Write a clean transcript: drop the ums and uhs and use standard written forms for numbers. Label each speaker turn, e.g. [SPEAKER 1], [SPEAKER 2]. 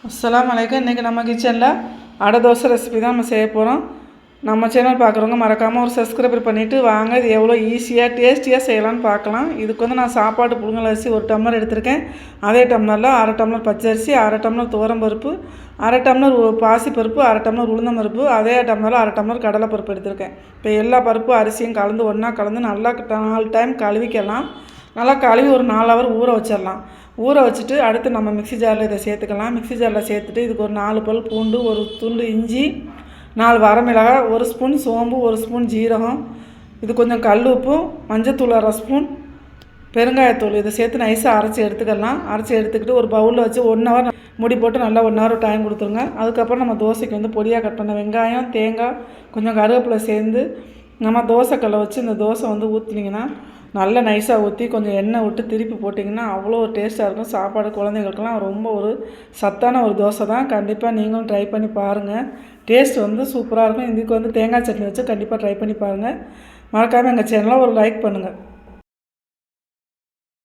[SPEAKER 1] அஸ்ஸலாமு அலைக்கும். இன்றைக்கி நம்ம கிச்சனில் அடை தோசை ரெசிபி தான் நம்ம செய்ய போகிறோம். நம்ம சேனல் பார்க்குறவங்க மறக்காமல் ஒரு சப்ஸ்கிரைபர் பண்ணிவிட்டு வாங்க. இது எவ்வளோ ஈஸியாக டேஸ்டியாக செய்யலான்னு பார்க்கலாம். இதுக்கு வந்து நான் சாப்பாடு புழுங்கல் அரிசி 1 டம்ளர் எடுத்திருக்கேன். அதே டம்ளரில் 1/2 டம்ளர் பச்சரிசி, 1/2 டம்ளர் துவரம்பருப்பு, 1/2 டம்ளர் பாசிப்பருப்பு, 1/2 டம்ளர் உளுந்தம்பருப்பு, அதே டம்ளரில் 1/2 டம்ளர் கடலைப்பருப்பு எடுத்திருக்கேன். இப்போ எல்லா பருப்பு அரிசியும் கலந்து ஒன்றா கலந்து நல்லா 4 டைம் கழுவிக்கலாம். நல்லா கழுவி ஒரு 4 ஹவர் ஊற வச்சிடலாம். ஊற வச்சுட்டு அடுத்து நம்ம மிக்ஸி ஜாரில் இதை சேர்த்துக்கலாம். மிக்ஸி ஜாரில் சேர்த்துட்டு இதுக்கு ஒரு 4 பல் பூண்டு, ஒரு துண்டு இஞ்சி, 4 வரமிளகாய், 1 ஸ்பூன் சோம்பு, 1 ஸ்பூன் ஜீரகம், இது கொஞ்சம் கல் உப்பு, மஞ்சத்தூள் 1/2 ஸ்பூன், பெருங்காயத்தூள் இதை சேர்த்து நைஸாக அரைச்சி எடுத்துக்கலாம். அரைச்சி எடுத்துக்கிட்டு ஒரு பவுலில் வச்சு 1 ஹவர் மூடி போட்டு நல்லா 1 ஹவர் டைம் கொடுத்துருங்க. அதுக்கப்புறம் நம்ம தோசைக்கு வந்து பொடியாக கட் பண்ண வெங்காயம், தேங்காய், கொஞ்சம் கருவேப்பிலை சேர்ந்து நம்ம தோசைக்கல்லை வச்சு இந்த தோசை வந்து ஊற்றினீங்கன்னா நல்லா நைஸாக ஊற்றி கொஞ்சம் எண்ணெய் விட்டு திருப்பி போட்டிங்கன்னா அவ்வளோ ஒரு டேஸ்ட்டாக இருக்கும். சாப்பாடு குழந்தைங்களுக்கெல்லாம் ரொம்ப ஒரு சத்தான ஒரு தோசை தான். கண்டிப்பாக நீங்களும் ட்ரை பண்ணி பாருங்கள். டேஸ்ட் வந்து சூப்பராக இருக்கும். இதுக்கு வந்து தேங்காய் சட்னி வச்சு கண்டிப்பாக ட்ரை பண்ணி பாருங்கள். மறக்காமல் எங்கள் சேனலை ஒரு லைக் பண்ணுங்கள்.